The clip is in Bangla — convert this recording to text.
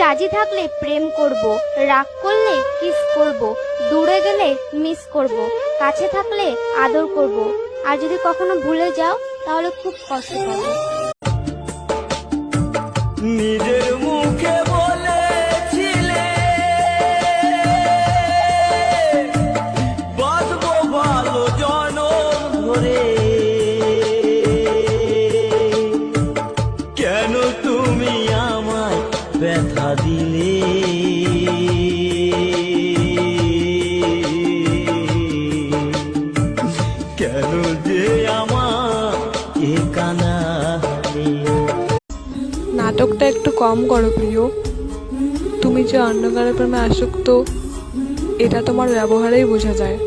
রাজি থাকলে প্রেম করব, রাগ করলে কিস করব, দূরে গেলে মিস করব, কাছে থাকলে আদর করব, আর যদি কখনো ভুলে যাও তাহলে খুব কষ্ট পাবো। নিজের মুখে বলেছিলে বাঁধবো ভালো জনম ধরে, কেন তুমি আমায় ব্যথা দিলে? কেন যে আমার এ কানাহানি? নাটকটা একটু কম করো প্রিয়। তুমি যে অন্য কারো প্রেমে আসক্ত এটা তোমার ব্যবহারেই বোঝা যায়।